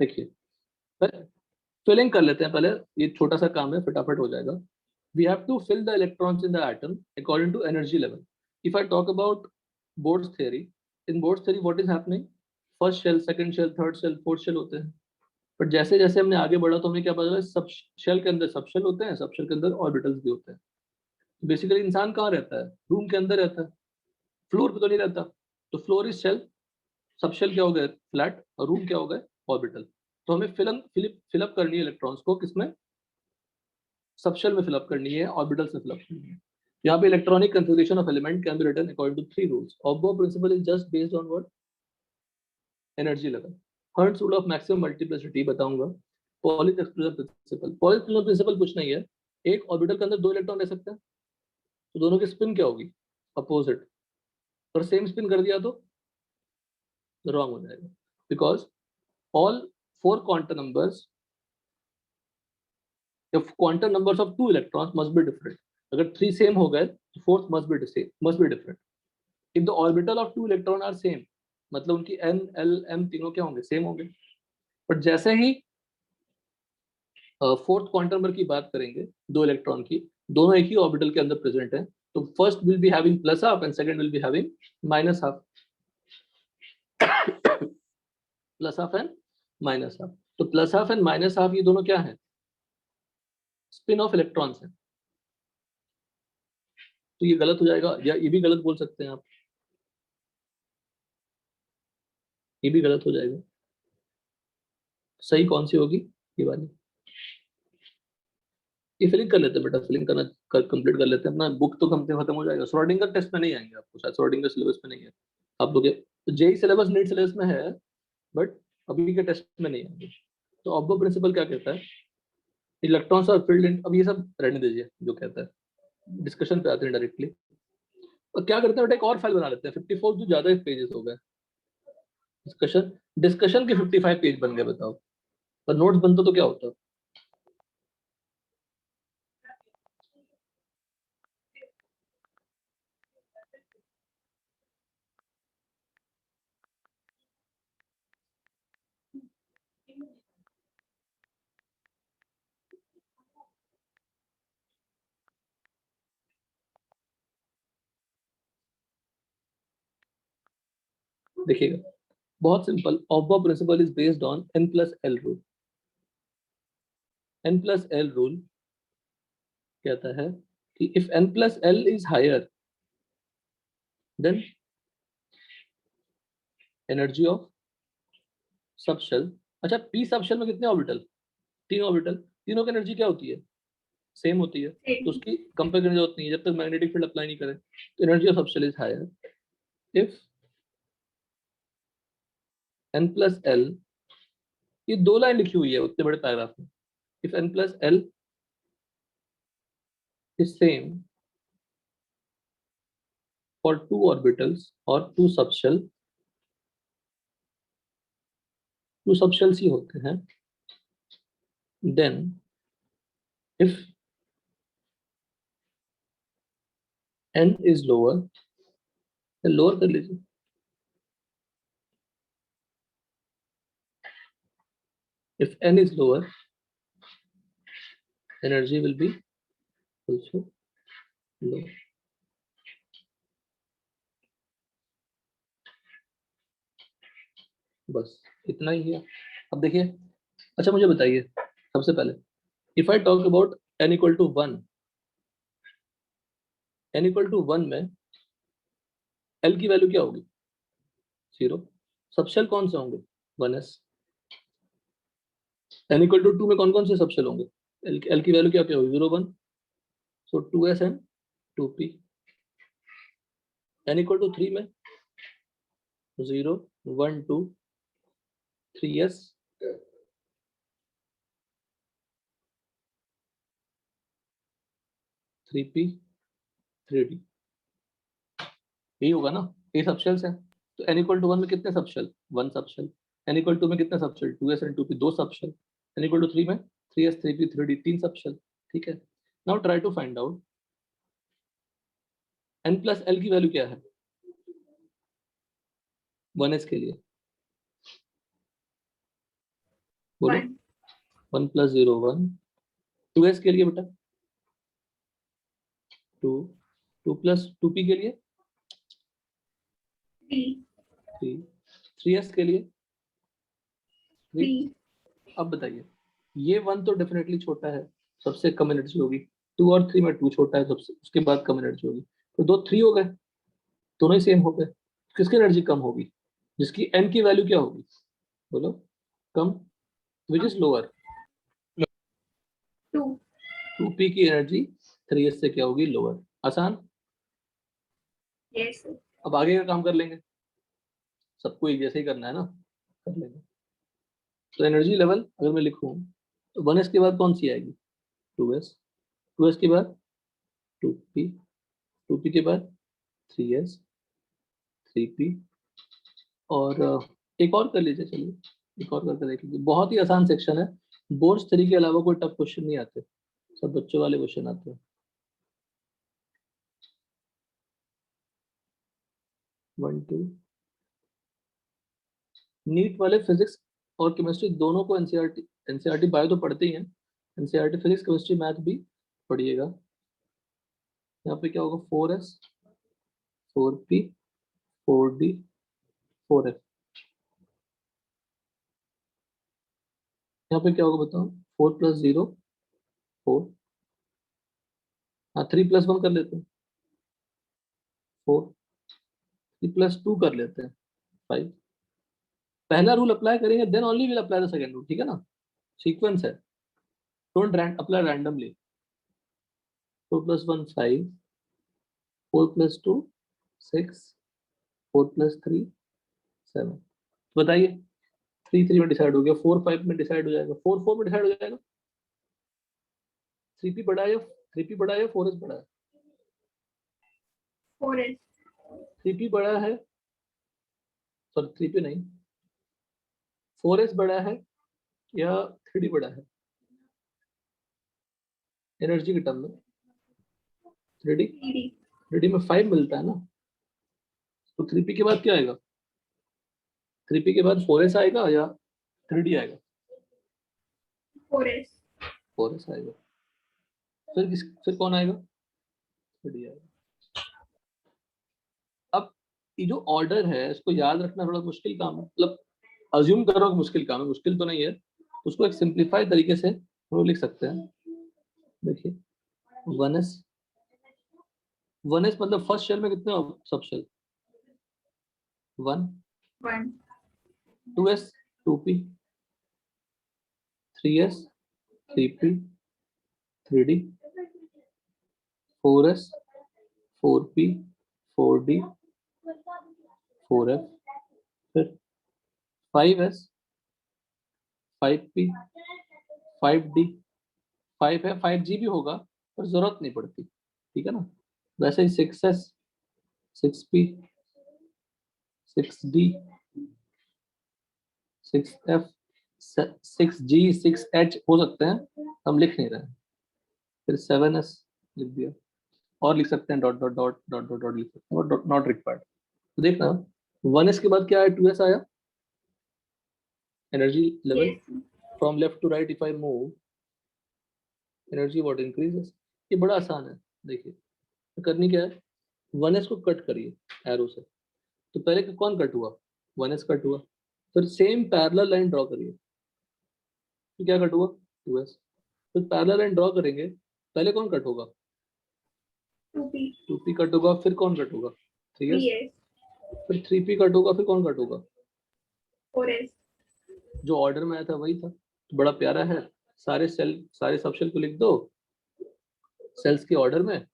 देखिए फिलिंग कर लेते हैं पहले, ये छोटा सा काम है, फटाफट हो जाएगा. We have to fill the electrons in the atom according to energy level. If I talk about Bohr's theory, in Bohr's theory what is happening? First shell, second shell, third shell, fourth shell होते हैं. But जैसे जैसे हमने आगे बढ़ा तो हमें क्या पता चला, सब शेल के अंदर सब शेल होते हैं, सब शेल के अंदर ऑर्बिटल्स भी होते हैं. बेसिकली इंसान कहाँ रहता है? रूम के अंदर रहता है, फ्लोर पे तो नहीं रहता. तो floor is shell, subshell क्या हो गए? फ्लैट. और रूम क्या हो गए? ऑर्बिटल. तो हमें फिलअप करनी है इलेक्ट्रॉन्स को किसमें? सब शेल में फिलअप करनी है, ऑर्बिटल्स में फिलअप करनी है. यहाँ पे electronic configuration of element can be written according to 3 rules. Aufbau principle is just based on what? Energy level. Hund's rule of maximum multiplicity बताऊंगा. Pauli's exclusion principle. Pauli's exclusion principle कुछ नहीं है, एक orbital के अंदर 2 electron रह सकते हैं, तो दोनों की स्पिन क्या होगी? अपोजिट. और सेम स्पिन कर दिया तो रॉन्ग हो जाएगा, because all 4 quantum numbers, the quantum numbers of 2 electrons must be different. अगर 3 सेम हो गए तो fourth must be different. If the orbital of 2 electron are same, मतलब उनकी n l m तीनों क्या होंगे? सेम होंगे. बट जैसे ही फोर्थ क्वांटम नंबर की बात करेंगे, 2 इलेक्ट्रॉन की, दोनों एक ही ऑर्बिटल के अंदर प्रेजेंट है, तो first will be having plus half and second will be having minus half. Plus half and minus half. तो plus half and minus half ये दोनों क्या है? स्पिन ऑफ इलेक्ट्रॉन्स है. तो ये गलत हो जाएगा, या ये भी गलत बोल सकते हैं आप, ये भी गलत हो जाएगा. सही कौन सी होगी? ये वाली. ये फिलिंग कर लेते हैं बेटा, फिलिंग करना कंप्लीट कर लेते हैं अपना. बुक तो कम से खत्म हो जाएगा. श्रोडिंगर टेस्ट में नहीं आएंगे आपको, शायद श्रोडिंगर सिलेबस में नहीं है आप लोग. जेई सिलेबस नीट सिलेबस में है, बट अभी के टेस्ट में नहीं आएंगे. तो ऑब्बो प्रिंसिपल क्या कहता है? Electrons are filled in. अब ये सब रहने दीजिए जो कहता है, डिस्कशन पे आते हैं डायरेक्टली. और क्या करते हैं बेटा, एक और फाइल बना लेते हैं. 54 जो ज्यादा पेजेस हो गए. डिस्कशन डिस्कशन के 55 पेज बन गए, बताओ. और नोट्स बनता तो क्या होता? देखिएगा, बहुत simple. Aufbau principle is based on n plus L rule. n plus L rule कहता है कि if n plus L is higher, then energy of subshell. अच्छा, पी सब शेल में कितने ऑर्बिटल? 3 ऑर्बिटल. तीनों की एनर्जी क्या होती है? सेम होती है. तो उसकी कंपेयर करने की जरूरत नहीं है जब तक मैग्नेटिक फील्ड अप्लाई नहीं करें. तो energy of subshell is higher if n plus L. ये 2 लाइन लिखी हुई है उतने बड़े पैराग्राफ में. If n plus L is same for 2 orbitals और 2 सबशेल. 2 सबशेल्स ही होते हैं. Then if n is lower, lower कर लीजिए. If n is lower, energy will be also low. बस इतना ही है. अब देखिए, अच्छा मुझे बताइए सबसे पहले, if I talk about n equal to 1, n equal to 1 में l की वैल्यू क्या होगी? 0. सबशेल कौन से होंगे? 1s. n इक्वल टू 2 में कौन कौन से सबशेल होंगे? l की वैल्यू क्या क्या होगी? 0 1. So 2s and 2p. n equal to 3 में 0 1 2 3s 3p 3d. यही होगा ना? ये सबशेल्स है. तो n इक्वल टू 1 में कितने subshell? 1 subshell. n equal to में कितने subshell? 2s and 2p 2 subshell. n equal to 3 में 3s 3p 3d 3 सबशेल. ठीक है. Now try to find out n plus l की वैल्यू क्या है 1s के लिए. बोलो 1 + 0 1, 2s के लिए बेटा 2, 2 + 2p के लिए 3, 3s के लिए 3। अब बताइए, ये 1 तो डेफिनेटली छोटा है, सबसे कम एनर्जी होगी। 2 और 3 में 2 छोटा है सबसे, उसके बाद कम एनर्जी होगी। तो 2 3 हो गए, दोनों ही सेम हो गए। किसकी एनर्जी कम होगी? जिसकी n की वैल्यू क्या होगी? बोलो कम, विच इज लोअर? 2p की एनर्जी 3s से क्या होगी? लोअर। आसान। yes अब आगे का काम कर लेंगे, सबको एक जैसे ही करना है ना, कर लेंगे। तो एनर्जी लेवल अगर मैं लिखूं तो 1s के बाद कौन सी आएगी? 2s, 2s के बाद 2p, 2p के बाद 3s, 3p, और एक और कर लीजिए। चलिए एक और करके देख लीजिए, बहुत ही आसान सेक्शन है। बोर्ड्स थ्री के अलावा कोई टफ क्वेश्चन नहीं आते, सब बच्चों वाले क्वेश्चन आते हैं। 1 2 नीट वाले फिजिक्स और केमिस्ट्री दोनों को एनसीईआरटी बायो तो पढ़ते ही हैं, एनसीईआरटी फिजिक्स केमिस्ट्री मैथ भी पढ़िएगा। यहाँ पे क्या होगा? 4s, 4p, 4d, 4f। यहाँ पे क्या होगा बताओ? 4 + 0 4, हाँ 3 + 1 कर लेते हैं 4, 3 + 2 कर लेते हैं 5। पहला रूल अप्लाई करेंगे, then only will apply the second rule, ठीक है ना? सीक्वेंस है, डोंट अप्लाई रैंडमली। 4 + 1 5, 4 + 2 6, 4 + 3 7। बताइए 3 3 में डिसाइड हो गया, 4 5 में डिसाइड हो जाएगा, 4 4 में डिसाइड हो जाएगा। 3p बड़ा है या 3p बड़ा है या 4s बड़ा है? 4s 3p बड़ा है, सॉरी 3p नहीं, 4s बड़ा है या 3d बड़ा है एनर्जी के टर्म में? 3d, 3d में 5 मिलता है ना, तो 3p के बाद क्या आएगा? 3p के बाद 4s आएगा या 3d आएगा? 4s 4s आएगा। फिर कौन आएगा? 3d आएगा। अब ये जो ऑर्डर है इसको याद रखना थोड़ा मुश्किल काम है, मतलब अज्यूम कर रहा हूँ मुश्किल काम है, मुश्किल तो नहीं है। उसको एक सिंप्लीफाइड तरीके से हम लोग लिख सकते हैं। देखिए 1s, 1s मतलब फर्स्ट शेल में कितने सब shell? 1, 1 2s 2p, 3s 3p 3d, 4s 4p 4d 4f, फिर 5s 5p 5d, 5 है 5g भी होगा पर जरूरत नहीं पड़ती, ठीक है ना? वैसे ही 6s 6p 6d 6f 6g 6h हो सकते हैं, हम लिख नहीं रहे हैं। फिर 7s लिख दिया, और लिख सकते हैं dot dot dot dot dot dot लिख सकते हैं, और नॉट रिक्वायर्ड। तो देखना 1s के बाद क्या आया? 2s आया। Energy level yes from left to right if I move, energy what increases. ये बड़ा आसान है। देखिए तो करनी क्या है, 1s को कट करिए एरो से। तो पहले कौन कट हुआ? 1s कट हुआ। फिर सेम पैरेलल लाइन ड्रॉ करिए, तो क्या कट हुआ? 2s। फिर पैरेलल लाइन ड्रॉ करेंगे, पहले कौन कट होगा? 2p 2p कट होगा, फिर कौन कट होगा? 3s। 3s फिर 3p कट होगा, फिर कौन कट होगा? 4s जो ऑर्डर में आया था वही था। तो बड़ा प्यारा है, सारे सेल सारे सब शेल को लिख दो सेल्स के ऑर्डर में।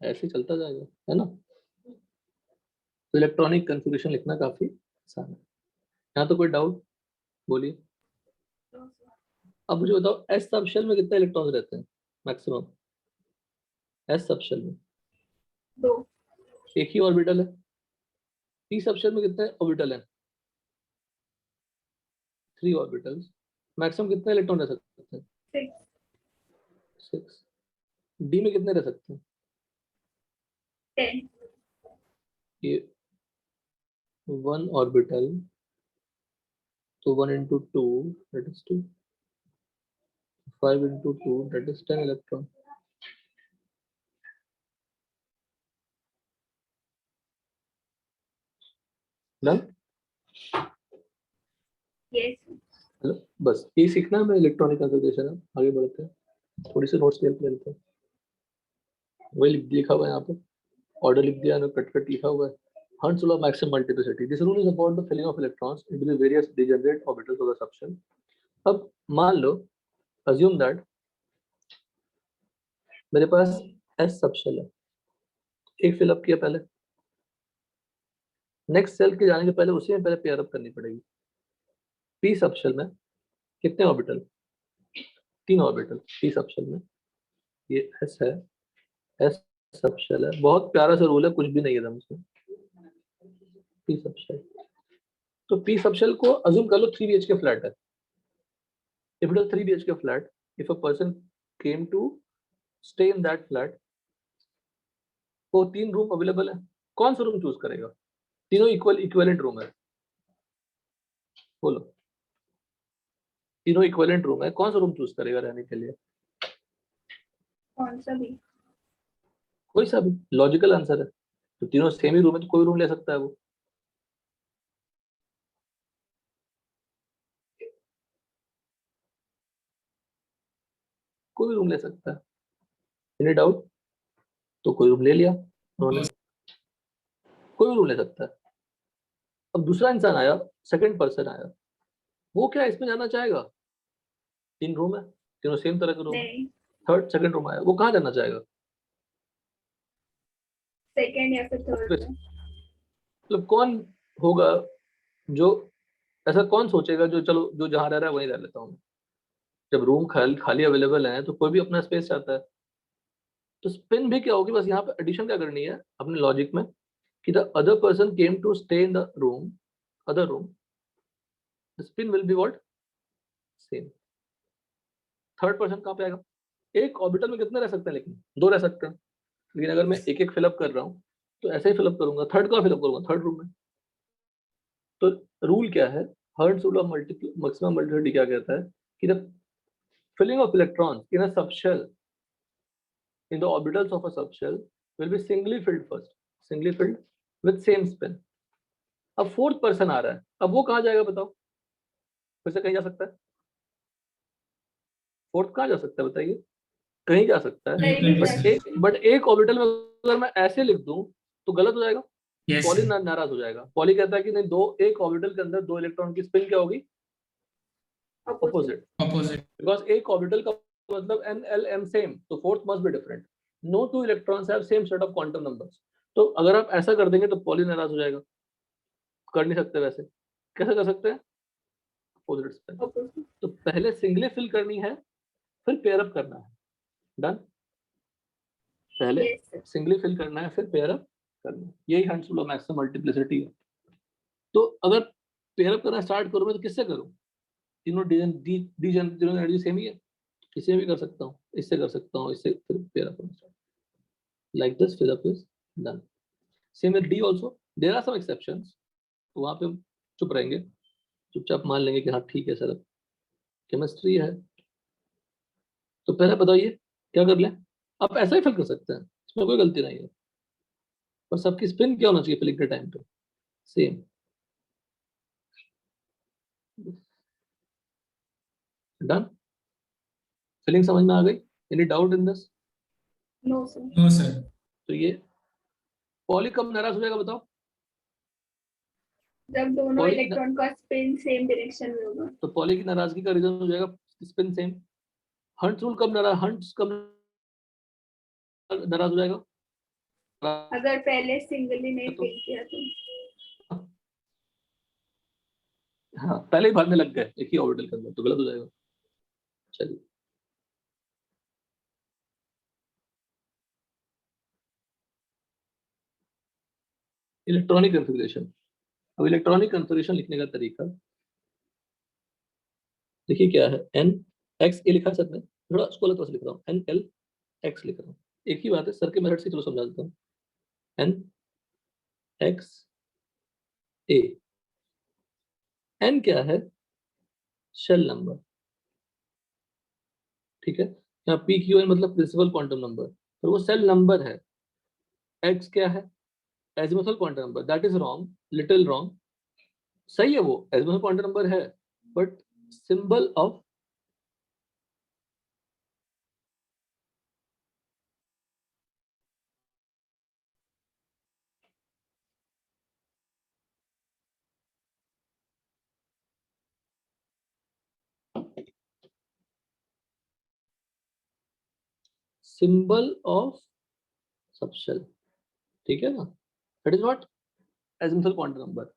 ऐसे चलता जाएगा, है ना? तो इलेक्ट्रॉनिक कन्फिग्रेशन लिखना काफी आसान है। यहाँ तो कोई डाउट? बोलिए। अब मुझे बताओ एस सब शेल में कितने इलेक्ट्रॉन्स रहते हैं मैक्सिमम? एस सब शेल में 2 एक ही ऑर्बिटल है। पी सब शेल में कितने ऑर्बिटल है? 3 ऑर्बिटल्स, मैक्सिमम कितने इलेक्ट्रॉन रह सकते हैं? 6, 6. डी में कितने रह सकते हैं? 10, ये 1 ऑर्बिटल, तो 1 into 2 that is 2, 5 into 2 that is 10 electron. Done? yes, hello, बस ये सीखना है। मैं इलेक्ट्रॉनिक कंफिगरेशन है, आगे बढ़ते हैं। थोड़ी सी नोट्स ले लेते हैं। वही लिखा हुआ है यहाँ पे, ऑर्डर लिख दिया, कट कट लिखा हुआ है। Hund's law of maximum multiplicity. This rule is about the filling of electrons into the various degenerate orbitals of the subshell. अब मान लो, assume that मेरे पास S सबशेल है, एक फिलअप किया पहले, नेक्स्ट सेल के जाने के पहले उसी में पहले पेयर अप करनी पड़ेगी। P सबशेल में कितने ऑर्बिटल? 3 ऑर्बिटल P सबशेल में। ये S है, S सबशेल है, बहुत प्यारा सा रूल है, कुछ भी नहीं है इसमें। P सबशेल, तो P सबशेल को अज्यूम कर लो 3 BHK फ्लैट है। If it is 3 BHK flat, if a person came to stay in that flat, वो 3 रूम अवेलेबल है, कौन सा रूम चूज करेगा? तीनों इक्विवेलेंट रूम है, बोलो, तीनों इक्विवेलेंट रूम है, कौन सा रूम चूज करेगा रहने के लिए? कौन सा भी? कोई सा भी, लॉजिकल आंसर है। तो तीनों सेम ही रूम है तो कोई रूम ले सकता है वो। कोई भी रूम ले सकता है। Any doubt? तो कोई रूम ले लिया उन्होंने, कोई भी रूम ले सकता है। अब दूसरा इंसान आया, सेकंड पर्सन आया, वो क्या इसमें जाना चाहेगा? 3 रूम है, तीनों सेम तरह के रूम है। नहीं, थर्ड सेकंड रूम आया, वो कहाँ जाना चाहेगा? सेकंड या फिर थर्ड में। मतलब कौन होगा जो, ऐसा कौन सोचेगा जो चलो जो जहाँ रह रहा है वहीं रह लेता हूँ। जब रूम खाली अवेलेबल है तो कोई भी अपना स्पेस चाहता है। तो स्पिन भी क्या होगी, बस यहाँ पे एडिशन क्या करनी है अपने लॉजिक में, कि the other person came to stay in the room, other room, the spin will be what? Same. Third person कहाँ पे आएगा? एक ऑर्बिटल में कितने रह सकते हैं? लेकिन 2 रह सकते हैं। लेकिन अगर मैं एक एक फिलअप कर रहा हूँ तो ऐसे ही फिलअप करूंगा, थर्ड का फिलअप करूंगा थर्ड रूम में। तो रूल क्या है, hertz rule of maximum multiplicity क्या कहता है कि the filling of electrons in a subshell, in the orbitals of a subshell, will be singly filled first, singly filled with same spin. अब fourth person आ रहा है, अब वो कहाँ जाएगा बताओ? फिर से कहीं जा सकता है? फोर्थ कहाँ जा सकता है बताइए? कहीं जा सकता है, बट एक ऑर्बिटल में अगर मैं ऐसे लिख दूं तो गलत हो जाएगा। Yes, poly sir. नाराज हो जाएगा। पॉली कहता है कि नहीं, एक ऑर्बिटल के अंदर 2 इलेक्ट्रॉन की स्पिन क्या होगी? Opposite. Opposite. Because एक ऑर्बिटल का मतलब NLM सेम, तो fourth must be different. No 2 electrons have same set of quantum numbers. तो अगर आप ऐसा कर देंगे तो पॉली नाराज हो जाएगा। कर नहीं सकते वैसे, कैसे कर सकते हैं? Opposite spin. Opposite. तो पहले सिंगली फिल करनी है, फिर पेयर अप करना है। डन? पहले Yes, sir. सिंगली फिल करना है, फिर पेयर अप करना है। यही hertz rule of maximum multiplicity है। तो अगर पेयर अप करना स्टार्ट करूं मैं तो किससे करूं? तीनों तीनों एनर्जी सेम ही है, इसे भी कर सकता हूँ, इससे कर सकता हूँ, इससे, फिर पेयर अप करना start. Like this, fill up is done. Same with D also. There are some exceptions. तो वहाँ पे चुप रहेंगे, चुपचाप मान लेंगे कि हाँ ठीक है सर, केमिस्ट्री है। तो पहले बताइए क्या कर लें? आप ऐसा ही फिल कर सकते हैं, इसमें कोई गलती नहीं है, पर सबकी स्पिन क्या होना चाहिए फिलिंग के टाइम पे? सेम। डन? फिलिंग समझ में आ गई? Any doubt in this? No, sir. No, sir. तो ये पॉली कब नाराज हो जाएगा बताओ? जब दोनों Poly- इलेक्ट्रॉन का स्पिन सेम डायरेक्शन में होगा। तो पॉली की नाराजगी का रीजन हो जाएगा स्पिन सेम। हंट्स रूल कब नाराज हो जाएगा? अगर पहले सिंगली नहीं तो फिल किया तो। हाँ, पहले ही भागने लग गए एक ही ऑर्बिटल के अंदर, तो गलत हो जाएगा। चलिए, इलेक्ट्रॉनिक कॉन्फ़िगरेशन। अब इलेक्ट्रॉनिक कॉन्फ़िगरेशन लिखने का तरीका, देखिए क्या है, एन एक्स ए लिखा है सर ने, थोड़ा उसको अलग तरह से लिख रहा हूँ, एन एल एक्स लिख रहा हूँ, एक ही बात है, सर के मेथड से चलो समझा देता हूँ। एन एक्स ए, एन क्या है, शेल नंबर, ठीक है। यहाँ पी क्यू एन मतलब प्रिंसिपल क्वांटम नंबर, और वो सेल नंबर है। एक्स क्या है, azimuthal quantum number, that is wrong, little wrong. सही है, वो एजिमुथल क्वांटम नंबर है, but symbol of symbol of subshell, ठीक है ना, it is not azimuthal quantum number.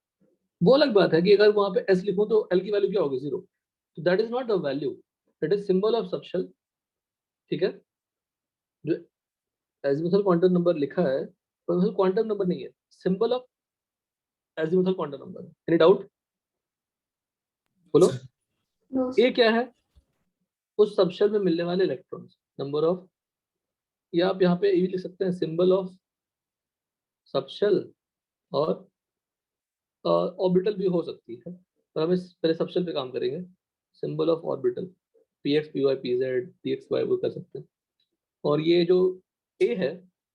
वो अलग बात है कि अगर वहां पे एस लिखूं तो एल की वैल्यू क्या होगी, जीरो, तो that is not the value, that is symbol of subshell, ठीक है। जो एजिमुथल क्वांटम नंबर लिखा है वो क्वांटम नंबर नहीं है, symbol of azimuthal quantum number. Any doubt, बोलो। सर No, ए sir. क्या है, उस सबशेल में मिलने वाले इलेक्ट्रॉन्स, नंबर ऑफ, या आप यहाँ पे ये लिख सकते हैं सिंबल ऑफ सबशेल, और ऑर्बिटल भी हो सकती है, पर हम इस पहले सबशेल पे काम करेंगे। Symbol of orbital, p x p y p z p x y वो कर सकते हैं। और ये जो ए है,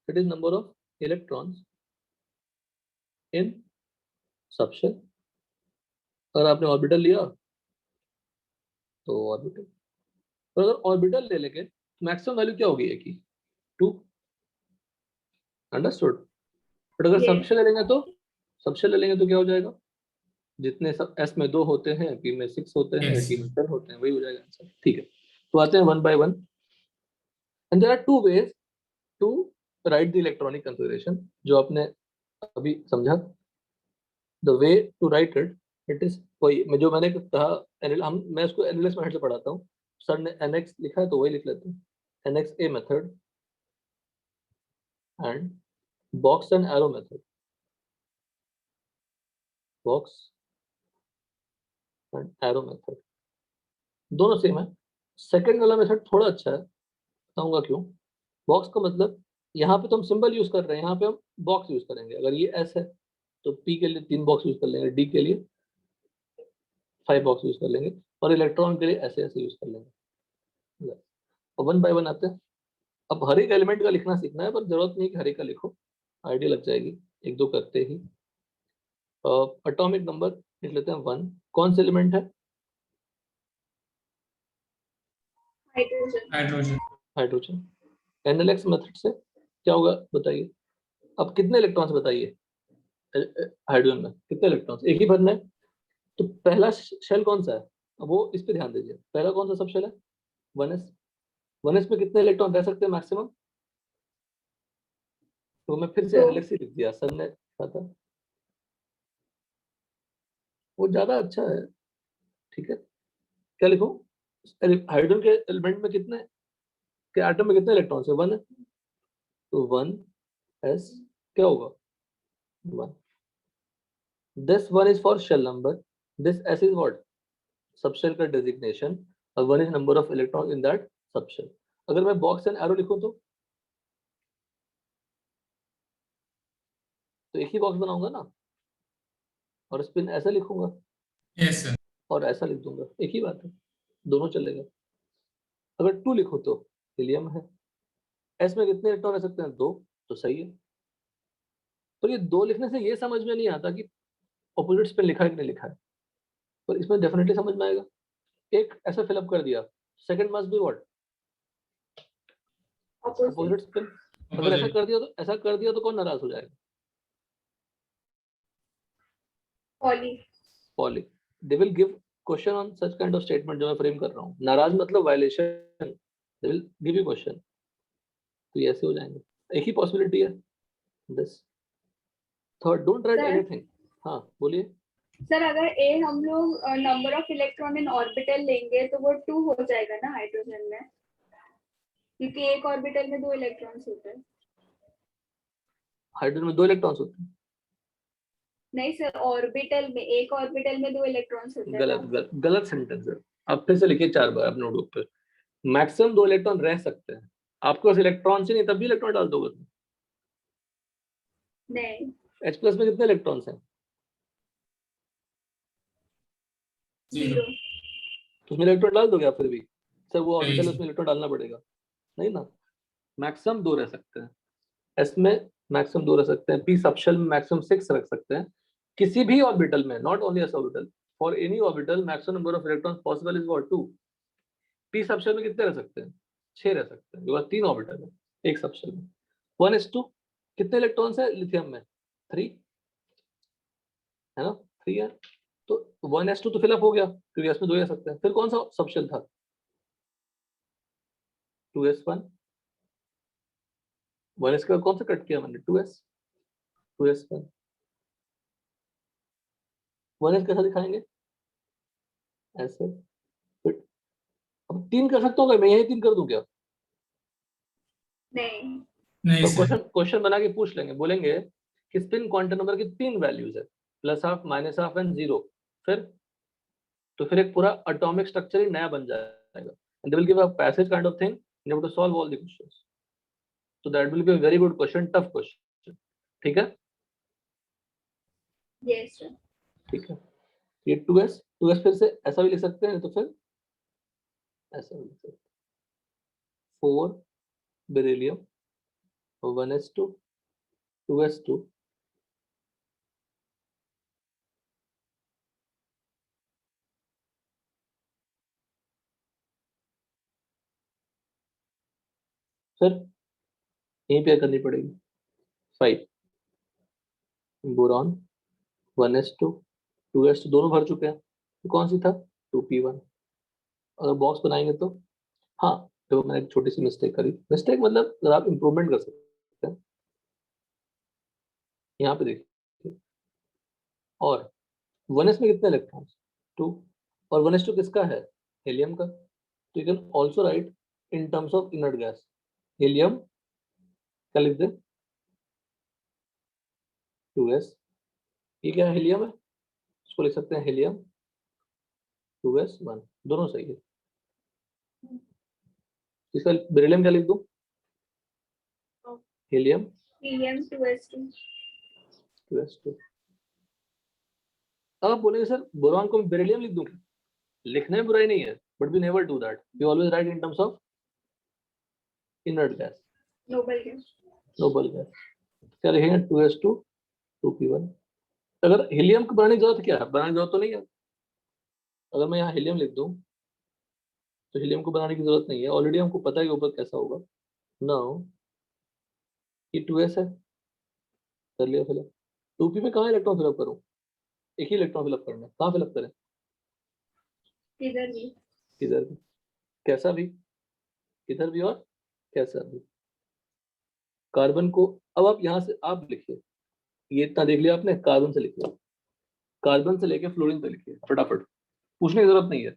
it is number of electrons in subshell. अगर आपने ऑर्बिटल लिया तो ऑर्बिटल, और अगर ऑर्बिटल ले लेंगे तो मैक्सिमम वैल्यू क्या होगी ए की, 2, अंडरस्टूड। बट अगर Yes. सबशेल ले लेंगे तो, सबशेल ले लेंगे तो क्या हो जाएगा, जितने सब एस में 2 होते हैं, पी में 6 होते हैं, Yes. टी में 10 होते हैं, वही हो जाएगा आंसर, ठीक है। तो आते हैं one by one, and there are two ways to write the electronic configuration, जो आपने अभी समझा। The way to write it, it is वही जो मैंने कहा, हम मैं इसको एनालिस मेथड से पढ़ाता हूँ। सर ने एनएक्स लिखा है तो वही लिख लेते हैं, NX a method and box and arrow method, box and arrow method, दोनों सेम है। सेकंड वाला मेथड थोड़ा अच्छा है, बताऊंगा क्यों। बॉक्स का मतलब, यहाँ पे तो हम सिंबल यूज कर रहे हैं, यहाँ पे हम बॉक्स यूज करेंगे। अगर ये एस है तो पी के लिए 3 बॉक्स यूज कर लेंगे, डी के लिए 5 बॉक्स यूज कर लेंगे, और इलेक्ट्रॉन के लिए ऐसे ऐसे यूज कर लेंगे। अब वन बाय वन आते हैं। अब हर एक एलिमेंट का लिखना सीखना है, पर जरूरत नहीं कि हर एक का लिखो, आइडिया लग जाएगी एक दो करते ही। एटॉमिक नंबर लिख लेते हैं 1, कौन सा एलिमेंट है, Hydrogen. Hydrogen hydrogen. NLX method से क्या होगा बताइए, अब कितने इलेक्ट्रॉन्स बताइए, हाइड्रोजन में कितने इलेक्ट्रॉन्स, एक ही भरना है। तो पहला शेल कौन सा है, अब वो इस पे ध्यान दीजिए, पहला कौन सा सब शेल है, 1s। 1s में कितने इलेक्ट्रॉन रह सकते हैं मैक्सिमम, तो मैं फिर से दो. एनएलएक्स ही लिख दिया, सर ने कहा था वो ज्यादा अच्छा है, ठीक है। क्या लिखूं, हाइड्रोजन के एलिमेंट में कितने, के एटम में कितने इलेक्ट्रॉन्स है, 1 है, तो 1s क्या होगा, 1। This 1 is for shell number, this s is what, subshell का डेजिग्नेशन, और 1 is number of electron in that subshell. अगर मैं बॉक्स एंड एरो लिखूं तो एक ही बॉक्स बनाऊंगा ना, और स्पिन ऐसा लिखूंगा यस सर और ऐसा लिख दूंगा, एक ही बात है, दोनों चलेगा। अगर 2 लिखो तो हीलियम है, एस में कितने इलेक्ट्रॉन रह सकते हैं, 2, तो सही है। पर ये 2 लिखने से ये समझ में नहीं आता कि ऑपोजिट स्पिन लिखा है कि नहीं लिखा है, पर इसमें डेफिनेटली समझ में आएगा। एक ऐसा फिलअप कर दिया, second must be what, Opposite. Opposite spin. अगर अपोजिट ऐसा कर दिया तो कौन नाराज हो जाएगा, Poly. Poly. They will give question on such kind of statement जो मैं फ्रेम कर रहा हूँ, नाराज मतलब violation, they will give you question, तो ये ऐसे हो जाएंगे। एक ही पॉसिबिलिटी है, this third, don't write Sir. Anything. हाँ बोलिए। सर अगर ए हम लोग number of electron in orbital लेंगे तो वो 2 हो जाएगा ना हाइड्रोजन में, क्योंकि एक ऑर्बिटल में 2 इलेक्ट्रॉन्स होते हैं। हाइड्रोजन में 2 इलेक्ट्रॉन्स होते हैं, नहीं सर, ऑर्बिटल में, एक ऑर्बिटल में 2 इलेक्ट्रॉन्स होते हैं गलत ना। गलत गलत सेंटेंस है। आप फिर से लिखिए 4 बार अपने नोटबुक पे। मैक्सिमम 2 इलेक्ट्रॉन रह सकते हैं। आपके पास इलेक्ट्रॉन से नहीं तब भी इलेक्ट्रॉन डाल दोगे तुम। नहीं, H+ में कितने इलेक्ट्रॉन्स हैं? 0। तो उसमें इलेक्ट्रॉन डाल दोगे आप फिर भी? सर वो ऑर्बिटल नहीं। उसमें इलेक्ट्रॉन डालना पड़ेगा। नहीं ना। मैक्सिमम 2 रह सकते हैं। एस में मैक्सिमम 2 रह सकते हैं। पी सबशेल में मैक्सिमम 6 रख सकते हैं। किसी भी ऑर्बिटल में, not only S orbital, for any orbital maximum number of electrons possible is what 2। P subshell में कितने रह सकते हैं? 6 रह सकते हैं, बिकॉज 3 ऑर्बिटल है एक सबशेल में। 1s2 कितने इलेक्ट्रॉन्स है लिथियम में? 3 है ना, 3 है। तो 1s2 तो फिलअप हो गया क्योंकि इसमें 2 ही रह सकते हैं। फिर कौन सा सबशेल था? 2s1। 1s का कौन सा कट किया मैंने? 2s। 2s1। 1s कैसा दिखाएंगे? ऐसे। फिर अब 3 कर सकता हूँ क्या मैं? यही 3 कर दूं क्या? नहीं, नहीं तो सर। क्वेश्चन क्वेश्चन बना के पूछ लेंगे, बोलेंगे कि स्पिन क्वांटम नंबर की 3 वैल्यूज है, +12, -12 एंड 0। फिर तो फिर एक पूरा एटॉमिक स्ट्रक्चर ही नया बन जाएगा। And they will give a passage kind of thing, you have to solve all the questions. तो that will be a very good question, tough question. ठीक है। Yes sir. ठीक है। ये 2s फिर से ऐसा भी लिख सकते हैं, तो फिर ऐसा भी लिख सकते हैं। 4 बेरिलियम, 1s2, 2s2। फिर यहीं पे करनी पड़ेगी 5 बोरॉन, 1s2, 2s2 दोनों भर चुके हैं। तो कौन सी था? 2p1। अगर बॉक्स बनाएंगे तो हाँ, तो मैंने एक छोटी सी मिस्टेक करी। मिस्टेक मतलब अगर आप इम्प्रूवमेंट कर सकते हैं। यहाँ पे देखिए, और 1s में कितने इलेक्ट्रॉन्स? 2। और 1s2 किसका है? हीलियम का। तो you can also right in terms of inert gas, helium क्या लिख दे? 2s। ये क्या है? हीलियम है, इसको लिख सकते हैं हीलियम 2s1। दोनों सही है। इसका बेरिलियम क्या लिख दूं? Helium helium 2s2। 2s2। अब आप बोलेंगे सर बोरॉन को मैं बेरिलियम लिख दूं क्या? लिखने में बुराई नहीं है, but we never do that. We always write in terms of inert gas, noble gas. Noble gas. क्या लिखेंगे? 2s2, 2p1। अगर हीलियम को बनाने की जरूरत क्या है? बनाने की जरूरत तो नहीं है। अगर मैं यहाँ हीलियम लिख दूं तो हीलियम को बनाने की जरूरत नहीं है, ऑलरेडी हमको पता है कि ऊपर कैसा होगा। नाउ ये 2s है, कर लिया फिलअप। 2p में कहाँ इलेक्ट्रॉन फिलअप करूँ? एक ही इलेक्ट्रॉन फिलअप करना है, कहाँ फिलअप करें? इधर भी। किधर भी, कैसा भी, किधर भी और कैसा भी। कार्बन को अब आप यहाँ से आप लिखिए, ये इतना देख लिया आपने, कार्बन से लिखिए, कार्बन से लेके फ्लोरीन पे लिखिए फटाफट, पूछने की जरूरत नहीं है।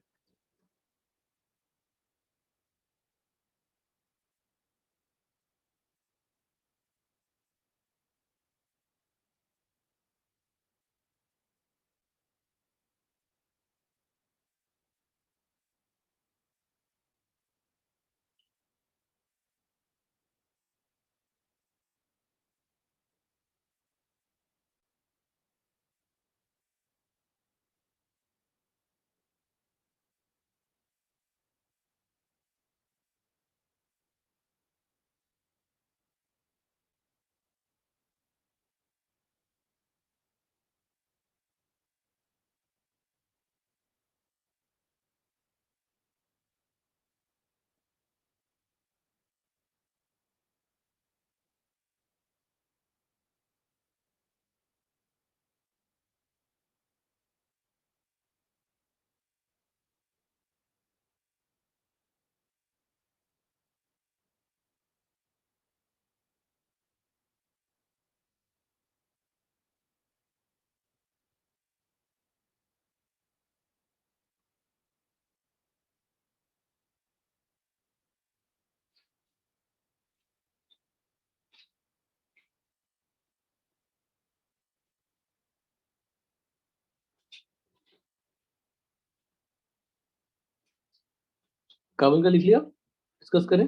कार्बन का लिख लिया, डिस्कस करें।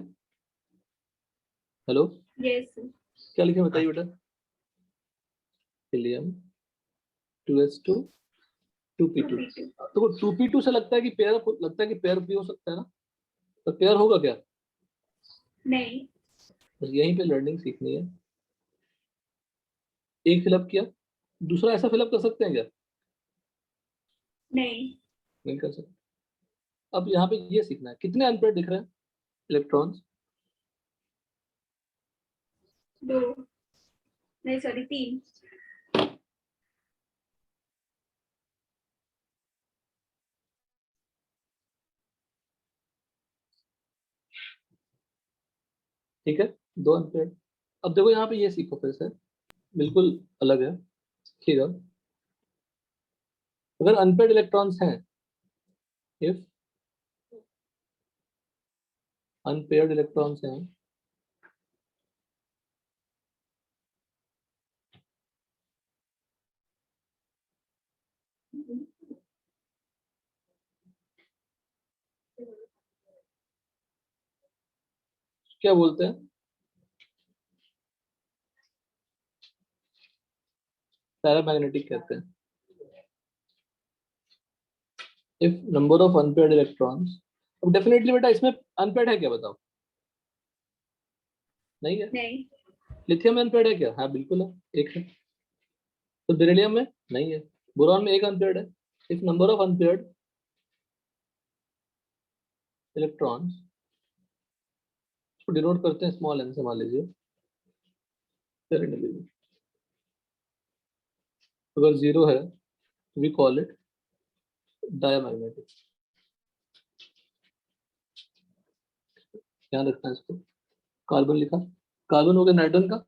हेलो, यस क्या लिखे बताइए बेटा। Helium 2s2 2p2। तो 2p2 से लगता है कि पेयर, लगता है कि पेयर भी हो सकता है ना, तो पेयर होगा क्या? नहीं बस यहीं पे लर्निंग सीखनी है। एक फिलअप किया, दूसरा ऐसा फिलअप कर सकते हैं क्या? नहीं नहीं कर सकते। अब यहाँ पे ये सीखना है, कितने अनपेयर्ड दिख रहे हैं इलेक्ट्रॉन्स? 2 नहीं सॉरी 3 ठीक है, 2 अनपेयर्ड। अब देखो यहाँ पे ये सीखो फिर से, बिल्कुल अलग है। देखिएगा, अगर अनपेयर्ड इलेक्ट्रॉन्स हैं, इफ अनपेयर्ड इलेक्ट्रॉन्स हैं, क्या बोलते हैं? पैरामैग्नेटिक कहते हैं। If number of unpaired electrons, अब डेफिनेटली बेटा इसमें अनपेयर्ड है क्या बताओ? नहीं है। नहीं लिथियम में अनपेयर्ड है क्या? हाँ बिल्कुल है, एक है। तो बेरिलियम में नहीं है। बोरॉन में एक अनपेयर्ड है। If number of unpaired electrons, इसको डिनोट करते हैं स्मॉल एन से, मान लीजिए पेरिनेलियम। अगर जीरो है तो वी कॉल इट डायमैग्नेटिक। ध्यान रखना है इसको। कार्बन लिखा, कार्बन हो गया नाइट्रोजन का।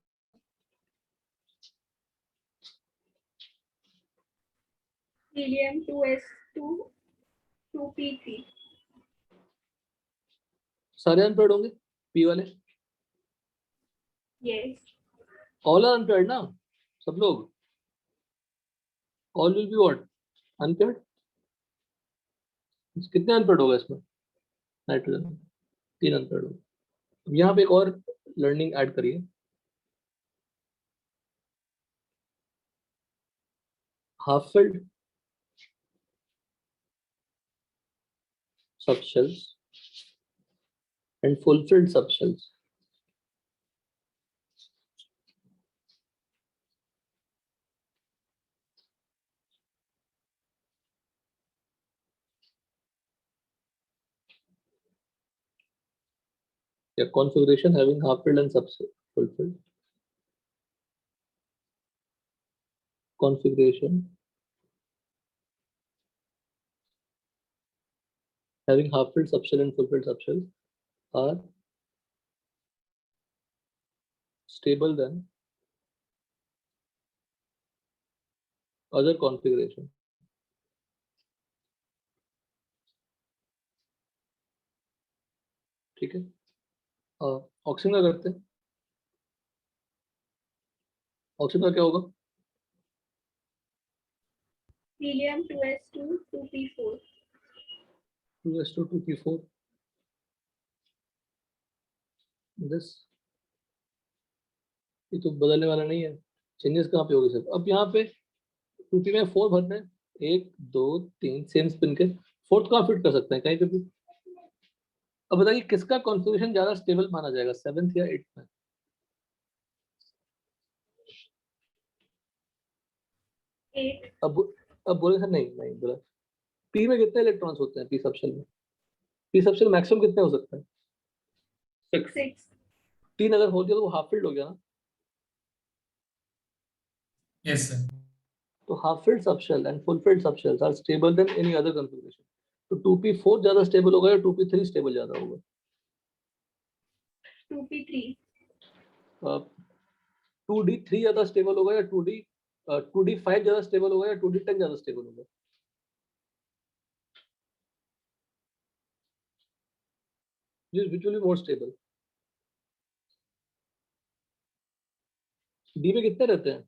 हीलियम 2s2 2p3 सारे अनपेयर्ड होंगे पी वाले, यस ऑल आर अनपेयर्ड ना, सब लोग। All will be what? Unpaired. कितने अनपेयर्ड होगा इसमें? नाइट्रोजन 3 अनपेयर्ड होगा। अब यहाँ पे एक और लर्निंग ऐड करिए। Half filled subshells and fulfilled subshells. A configuration having half filled and fulfilled. Configuration having half filled subshell and fulfilled subshell are stable than other configuration. ठीक है। ऑक्सीजन का करते हैं। ऑक्सीजन का क्या होगा? Helium 2s2 2p4 2s2 2p4 this, ये तो बदलने वाला नहीं है। चेंजेस कहाँ पे होगी सर? अब यहाँ पे 2p में 4 भरना है, 1 2 3 सेम स्पिन के। फोर्थ कहाँ फिट कर सकते हैं? कहीं पे भी। अब बताइए किसका कॉन्फ़िगरेशन ज्यादा स्टेबल माना जाएगा, 7th या 8th में? 8 अब बोले सर, नहीं नहीं बोला। पी में कितने इलेक्ट्रॉन्स होते हैं? पी सबशेल में, पी सबशेल मैक्सिमम कितने हो सकते हैं? 6। 6 3 अगर हो गया तो वो हाफ फिल्ड हो गया ना। Yes sir. तो half filled subshell and full filled subshells are stable then any other configuration. तो 2p4 ज्यादा स्टेबल होगा या 2p3 स्टेबल ज्यादा होगा? 2p3 2d3 ज्यादा स्टेबल होगा या 2d5 ज्यादा स्टेबल होगा या 2d10 ज्यादा स्टेबल होगा? which will be more stable? D में कितने रहते हैं?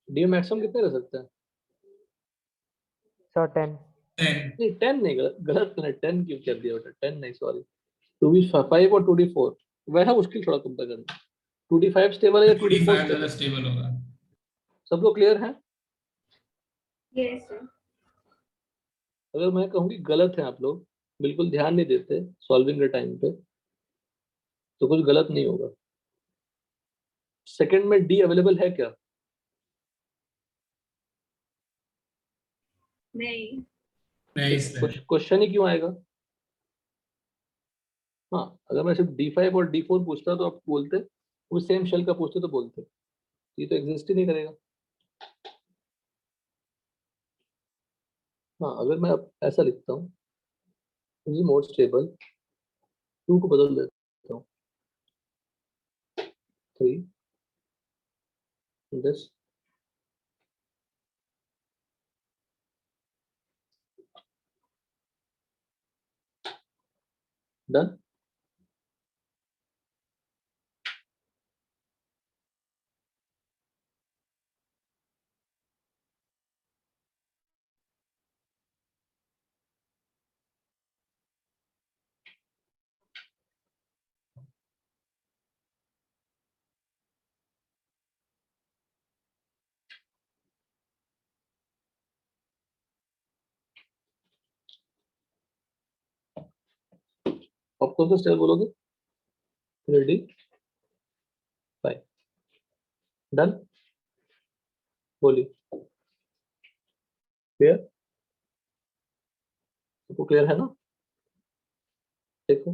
डी में मैक्सिमम कितने रह सकते हैं? सर 10। 10. नहीं 10 नहीं, गलत मैंने 10 क्यों कर दिया बेटा, 10 नहीं सॉरी, 2d5 और 2d4 वह मुश्किल थोड़ा कंपेयर करना। 2d5 स्टेबल है या 2d4 2d5 स्टेबल? ज्यादा स्टेबल होगा। सब लोग क्लियर हैं? Yes sir. अगर मैं कहूँ कि गलत है, आप लोग बिल्कुल ध्यान नहीं देते सॉल्विंग के टाइम पे, तो कुछ गलत नहीं होगा। सेकंड में डी अवेलेबल है क्या? नहीं। नहीं सर। क्वेश्चन ही क्यों आएगा? हाँ, अगर मैं सिर्फ D5 और D4 पूछता तो आप बोलते, वो सेम शेल का पूछते तो बोलते, ये तो एग्जिस्ट ही नहीं करेगा। हाँ, अगर मैं अब ऐसा लिखता हूँ, मोर स्टेबल, 2 को बदल देता हूँ 3, दिस डन। आप कौन सा स्टेप बोलोगे? 3D5 done. बोलिए, क्लियर? सबको क्लियर है ना? देखो,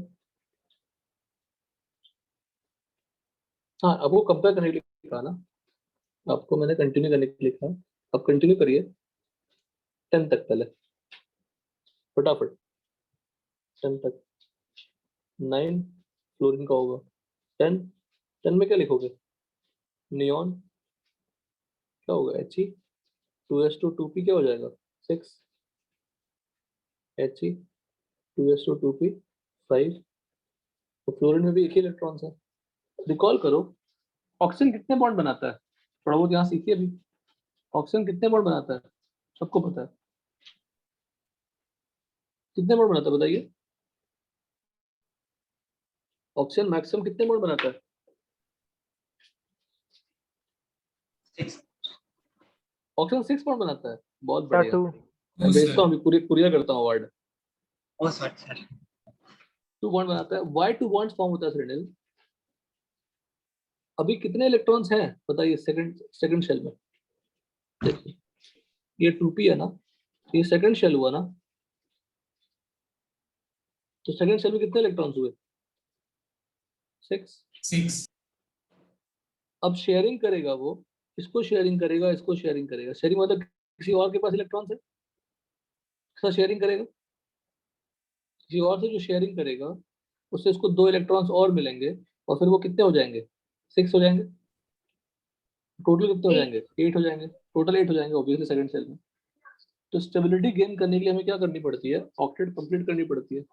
हाँ, अब वो कंपेयर करने के लिए कहा ना, आपको मैंने कंटिन्यू करने के लिए कहा, अब कंटिन्यू करिए 10 तक, पहले फटाफट 10 तक। 9 फ्लोरीन का होगा। 10 10 में क्या लिखोगे? नियॉन क्या होगा? He, 2s2 2p क्या हो जाएगा? 6 He, 2s2 2p 5। तो फ्लोरीन में भी एक ही इलेक्ट्रॉन्स है। रिकॉल करो, ऑक्सीजन कितने बॉन्ड बनाता है? थोड़ा बहुत यहाँ सीखिए अभी। ऑक्सीजन कितने बॉन्ड बनाता है? सबको पता है कितने बॉन्ड बनाता है, बताइए। ऑक्सीजन मैक्सिमम कितने बॉन्ड बनाता है? 6। ऑक्सीजन 6 बॉन्ड बनाता है, बहुत सर बढ़िया। 2। मैं भेजता हूँ, पूरी कुरियर करता हूँ अवार्ड। ओ सर 2 बॉन्ड बनाता है। वाई 2 बॉन्ड फॉर्म होता है सर? अभी कितने इलेक्ट्रॉन्स हैं बताइए सेकंड शेल में? देखिए, ये 2p है ना, ये सेकंड शेल हुआ ना, तो सेकंड शेल में कितने इलेक्ट्रॉन्स हुए? 6। अब शेयरिंग करेगा वो, इसको शेयरिंग करेगा, इसको शेयरिंग करेगा। शेयरिंग मतलब किसी और के पास इलेक्ट्रॉन्स है, इसका शेयरिंग करेगा, किसी और से जो शेयरिंग करेगा उससे इसको 2 इलेक्ट्रॉन्स और मिलेंगे, और फिर वो कितने हो जाएंगे? 6 हो जाएंगे। टोटल कितने हो जाएंगे? 8 हो जाएंगे। टोटल 8 हो जाएंगे ऑब्वियसली सेकंड सेल में। तो स्टेबिलिटी गेन करने के लिए हमें क्या करनी पड़ती है? ऑक्टेट कंप्लीट करनी पड़ती है।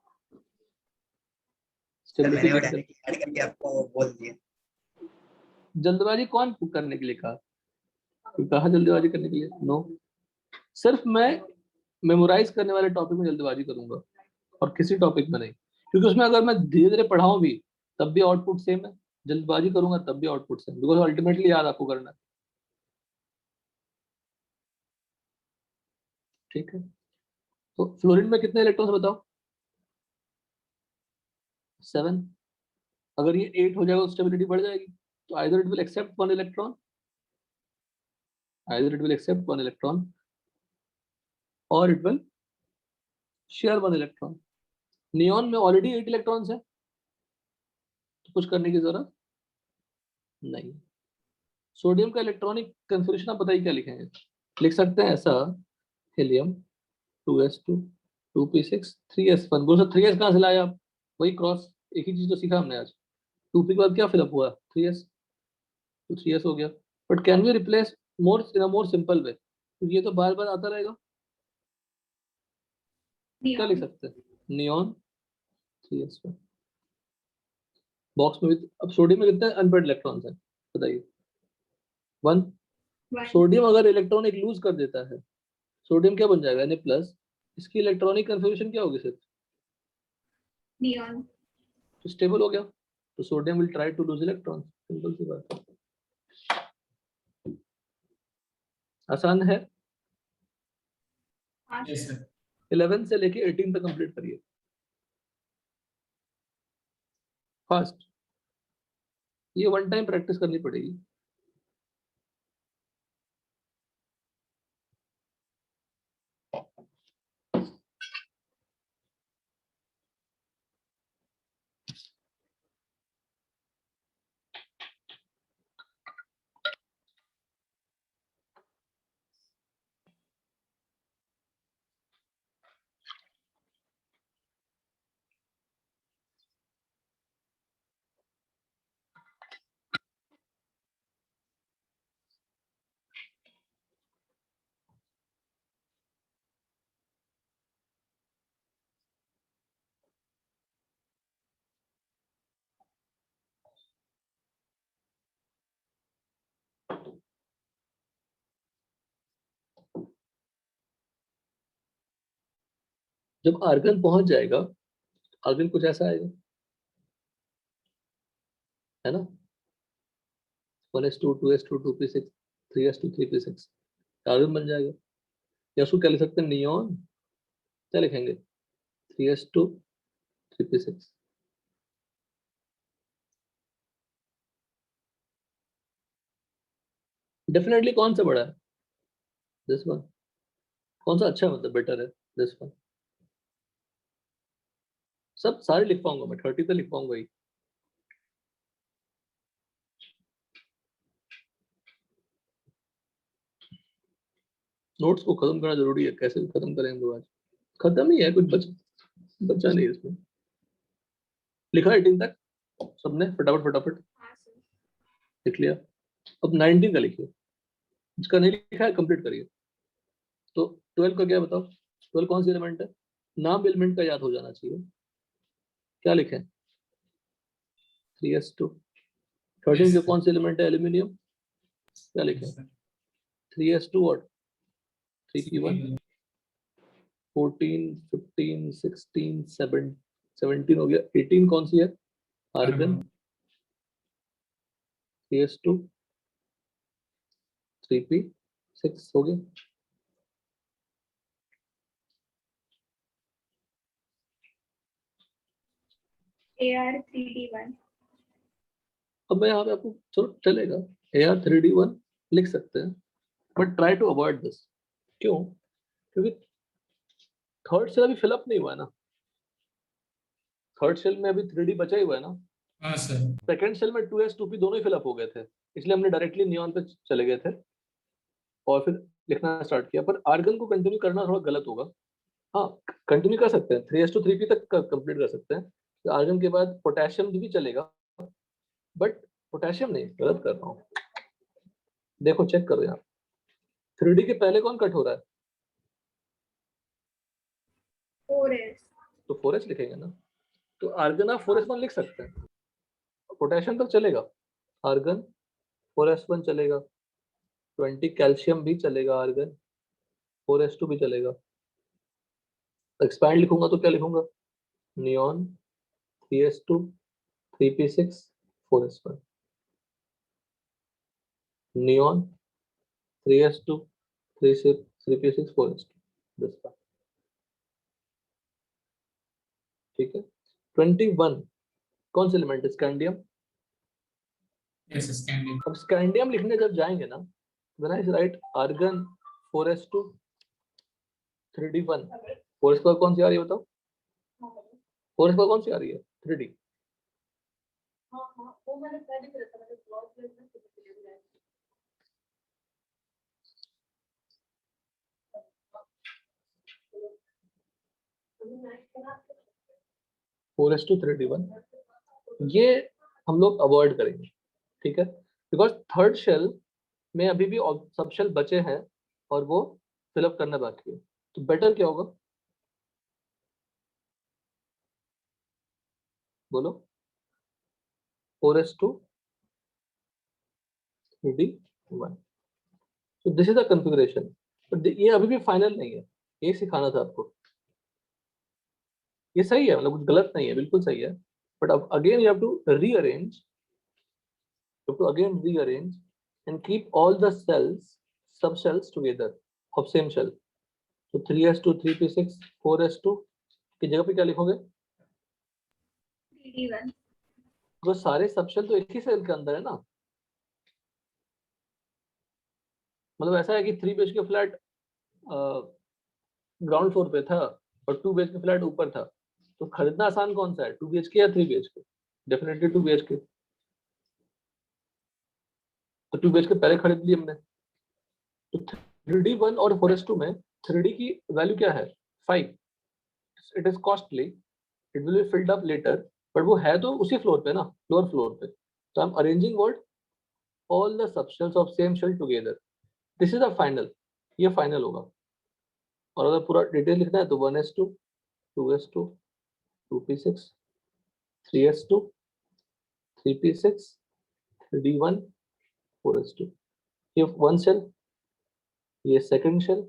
स्टेबिलिटी मैंने वो गेन डायरेक्टली ऐड करके आपको बोल दिया। जल्दबाजी कौन करने के लिए कहा? कोई कहा जल्दबाजी करने के लिए? नो, सिर्फ मैं मेमोराइज करने वाले टॉपिक में जल्दबाजी करूंगा और किसी टॉपिक में नहीं, क्योंकि उसमें अगर मैं धीरे धीरे पढ़ाऊं भी तब भी आउटपुट सेम है, जल्दबाजी करूंगा तब भी आउटपुट सेम, बिकॉज अल्टीमेटली याद आपको करना है। ठीक है, तो फ्लोरीन में कितने इलेक्ट्रॉन्स बताओ? 7। अगर ये 8 हो जाएगा तो स्टेबिलिटी बढ़ जाएगी, तो either it will accept 1 electron, either it will accept 1 electron और it will share 1 electron. Neon में ऑलरेडी 8 इलेक्ट्रॉन्स है, तो कुछ करने की जरूरत नहीं। सोडियम का इलेक्ट्रॉनिक कंफिगरेशन आप बताइए क्या लिखेंगे? लिख सकते हैं ऐसा, हीलियम 2s2 2p6 3s1। बोलो सर 3s कहाँ से लाया आप? वही क्रॉस, एक ही चीज तो सीखा हमने आज। 2p के बाद क्या फिलअप हुआ? 3s, तो 3s हो गया। But can we replace more in a more simple way? तो ये तो बार बार आता रहेगा, क्या लिख सकते हैं? नियॉन 3s1 बॉक्स में भी। अब सोडियम में कितने अनपेड इलेक्ट्रॉन्स हैं बताइए? 1। सोडियम अगर इलेक्ट्रॉन एक लूज कर देता है, सोडियम क्या बन जाएगा? Na+, इसकी इलेक्ट्रॉनिक कन्फिग्रेशन क्या होगी सिर्फ? नियॉन। तो स्टेबल हो गया, तो sodium will try to lose electron, simple सी बात है। आसान है। हाँ Yes, sir. 11 से लेके 18 तक कंप्लीट करिए फास्ट, ये वन टाइम प्रैक्टिस करनी पड़ेगी। जब आर्गन पहुंच जाएगा, आर्गन कुछ ऐसा आएगा, है ना, 1s2 2s2 2p6 3s2 3p6, argon बन जाएगा। या उसको क्या लिख सकते हैं, नियॉन, क्या लिखेंगे, 3s2 3p6। डेफिनेटली कौन सा बड़ा है, दिस वन। कौन सा अच्छा है, मतलब बेटर है, दिस वन। सब सारे लिख पाऊंगा मैं, 30 तो लिख पाऊंगा ही। नोट्स को खत्म करना जरूरी है, कैसे भी खत्म करेंगे आज, खत्म ही है, कुछ बचा नहीं इसमें। लिखा 18 तक सबने, फटाफट फटाफट हाँ सर। लिख लिया। अब 19 का लिखिए, जिसका नहीं लिखा है कंप्लीट करिए। तो 12 का क्या बताओ, 12 कौन सी एलिमेंट है, नाम एलिमेंट का याद हो जाना चाहिए। क्या लिखें, 3s2। 13 Yes, के sir. कौन सी एलिमेंट है, एल्यूमिनियम, क्या लिखें, Yes, sir. 3s2 और 3p1। 3p1. 14 15 16 17 हो गया। 18 कौन सी है, आर्गन, Argon. 3s2 3p6 हो गया। AR3D1। अब मैं यहाँ पे आपको, चलो चलेगा, AR3D1 लिख सकते हैं, but try to avoid this. क्यों, क्योंकि थर्ड सेल अभी फिलअप नहीं हुआ है ना, थर्ड सेल में अभी 3D बचा ही हुआ है ना। हाँ सर. सेकंड सेल में 2s 2p दोनों ही फिलअप हो गए थे, इसलिए हमने डायरेक्टली नियॉन पे चले गए थे और फिर लिखना स्टार्ट किया। पर आर्गन को कंटिन्यू करना थोड़ा गलत होगा। हाँ, कंटिन्यू कर सकते हैं, 3s 3p तक कंप्लीट कर सकते हैं। तो आर्गन के बाद पोटेशियम भी चलेगा, बट पोटेशियम नहीं, गलत कर रहा हूँ। देखो चेक करो यहाँ, 3D के पहले कौन कट हो रहा है, 4s। तो 4s लिखेंगे ना। तो आर्गन आप 4s1 लिख सकते हैं, पोटेशियम तक चलेगा, आर्गन 4s1 चलेगा, 20 कैल्शियम भी चलेगा, आर्गन 4s2 भी चलेगा। एक्सपैंड लिखूंगा तो क्या लिखूंगा, neon 3s2 3p6 4s1, neon 3s2 3p6 4s2, this one. ठीक है। 21 कौन सा एलिमेंट है, स्कैंडियम। Yes, scandium. अब स्कैंडियम लिखने जब जाएंगे ना, when I right argon 4s2 3d1, 4s कौन सी आ रही है बताओ, 4s कौन सी आ रही है, 3d। Four S to 3d1, ये हम लोग अवॉइड करेंगे, ठीक है, बिकॉज थर्ड शेल में अभी भी सब शेल बचे हैं और वो फिलअप करना बाकी है। तो बेटर क्या होगा, बोलो, 4s2 3d1। तो this is the configuration, but ये अभी भी फाइनल नहीं है, ये सिखाना था आपको। ये सही है, मतलब कुछ गलत नहीं है, बिल्कुल सही है, बट अब again you have to rearrange and keep all the cells subshells together of same shell. तो 3s2 3p6 4s2 की जगह पे क्या लिखोगे? 3d1। वो सारे सबशेल तो एक ही सेल के अंदर है ना, मतलब ऐसा है कि 3 BHK फ्लैट ग्राउंड फ्लोर पे था और 2 BHK फ्लैट ऊपर था, तो खरीदना आसान कौन सा है, 2 BHK या 3 BHK? Definitely 2 BHK। तो 2 BHK पहले खरीद ली हमने। तो 3d1 और 4s2 में 3d की वैल्यू क्या है? 5। It is costly, it will be filled up later, but वो है तो उसी फ्लोर पे ना, लोअर फ्लोर पे। तो I am arranging what, all the subshells of same shell together. This is a final, ये फाइनल होगा। और अगर पूरा डिटेल लिखना है तो 1s2 2s2 2p6 3s2 3p6 3d1 4s2। ये वन शेल, ये सेकंड शेल,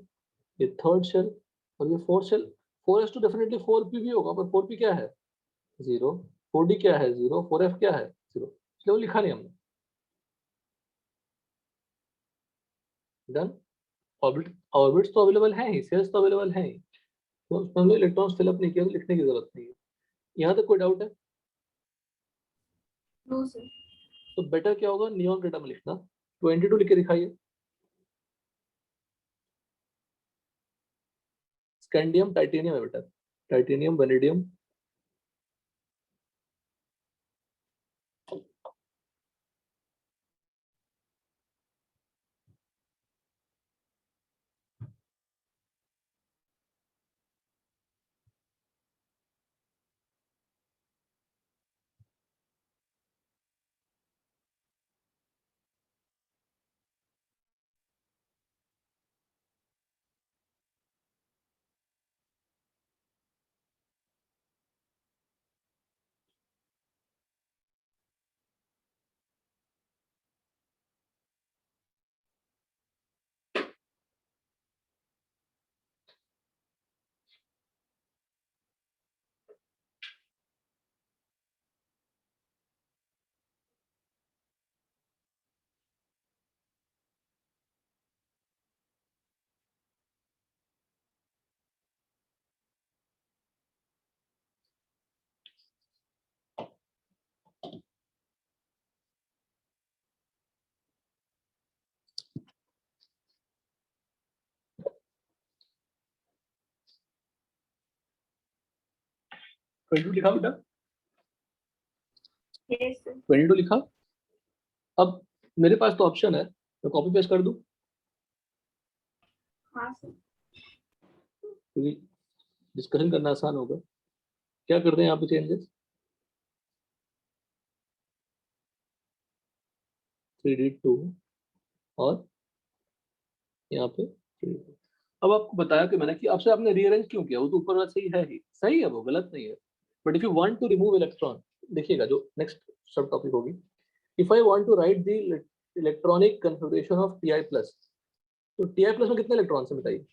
ये थर्ड शेल और ये fourth shell. 4s2 definitely 4p भी होगा, पर 4p क्या है? 0। 4d क्या है? 0। 4f क्या है? 0। इसलिए वो लिखा नहीं हमने। डन। ऑर्बिट्स तो अवेलेबल है ही, सेल्स तो अवेलेबल है ही, तो उसमें हमने इलेक्ट्रॉन्स फिलअप नहीं किया, तो लिखने की जरूरत नहीं है। यहाँ तक कोई डाउट है? No sir. तो बेटर क्या होगा, नियॉन डेटा में लिखना। 22 लिख के दिखाइए। स्कैंडियम टाइटेनियम है बेटा, टाइटेनियम वैनेडियम। लिखा बेटा, यस सर। 22 लिखा। अब मेरे पास तो ऑप्शन है, मैं कॉपी पेस्ट कर दूं, हाँ सर। क्योंकि डिस्कशन करना आसान होगा। क्या करते हैं यहाँ पे चेंजेस? 3d2 और यहाँ पे 3d2। अब आपको बताया कि मैंने कि आपसे आपने रीअरेंज क्यों किया, वो तो ऊपर वाला सही है ही, सही है, वो गलत नहीं है। But if you want to remove electron, देखिएगा जो नेक्स्ट सब टॉपिक होगी, if I want to write the electronic configuration of Ti plus, तो Ti प्लस में कितने इलेक्ट्रॉन्स हैं बताइए?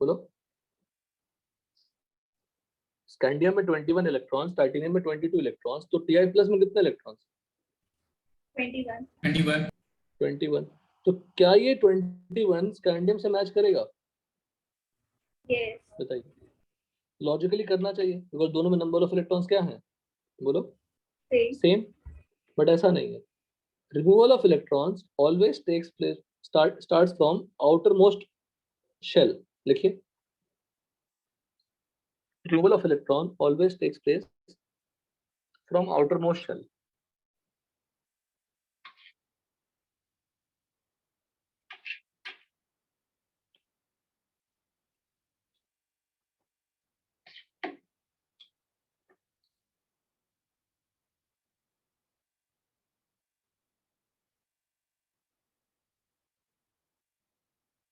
बोलो। स्कैंडियम में 21 इलेक्ट्रॉन्स, टाइटेनियम में 22 इलेक्ट्रॉन्स, तो Ti प्लस में कितने इलेक्ट्रॉन्स? 21। 21 21। तो क्या ये 21 स्कैंडियम से मैच करेगा? यस। बताइए। लॉजिकली करना चाहिए, बिकॉज दोनों में नंबर ऑफ इलेक्ट्रॉन्स क्या हैं? बोलो। सेम। सेम। बट ऐसा नहीं है। Removal of electrons always takes place, starts from outermost shell. लिखिए, removal of electron always takes place from outermost shell.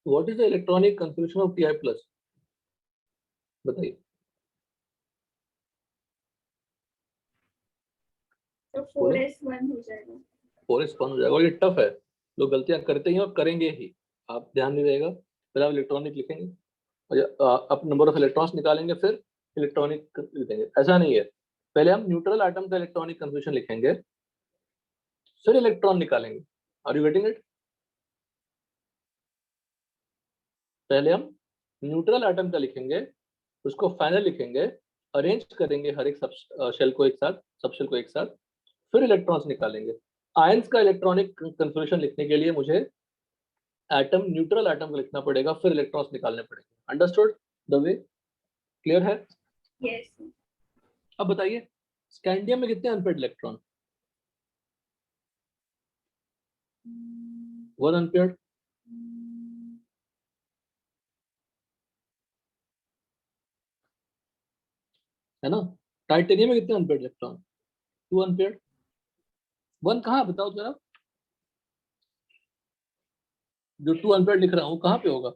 What is the electronic configuration of Ti plus? बताइए। तो बोलो। 4s1 हो जाएगा। 4s1 हो जाएगा, और ये टफ है, लोग गलतियां करते ही और करेंगे ही, आप ध्यान नहीं रहेगा। पहले आप इलेक्ट्रॉनिक लिखेंगे और आप नंबर ऑफ इलेक्ट्रॉन्स निकालेंगे, फिर इलेक्ट्रॉनिक लिखेंगे। ऐसा नहीं है, पहले हम न्यूट्रल एटम का इलेक्ट्रॉनिक कन्फर्मेशन लिखेंगे, फिर इलेक्ट्रॉन निकालेंगे। Are you getting it? पहले हम न्यूट्रल एटम का लिखेंगे, उसको फाइनल लिखेंगे, अरेंज करेंगे हर एक सब शेल को एक साथ, सब शेल को एक साथ, फिर इलेक्ट्रॉन्स निकालेंगे। आयंस का इलेक्ट्रॉनिक कन्फर्मेशन लिखने के लिए मुझे एटम, न्यूट्रल एटम का लिखना पड़ेगा, फिर इलेक्ट्रॉन्स निकालने पड़ेंगे। Understood the way? क्लियर है? यस। अब बताइए स्कैंडियम में कितने अनपेड इलेक्ट्रॉन? 1 अनपेड। है ना? टाइटेनियम में कितने अनपेड इलेक्ट्रॉन? 2 अनपेड। 1 कहाँ बताओ जरा, जो 2 अनपेड लिख रहा हूँ कहाँ पे होगा?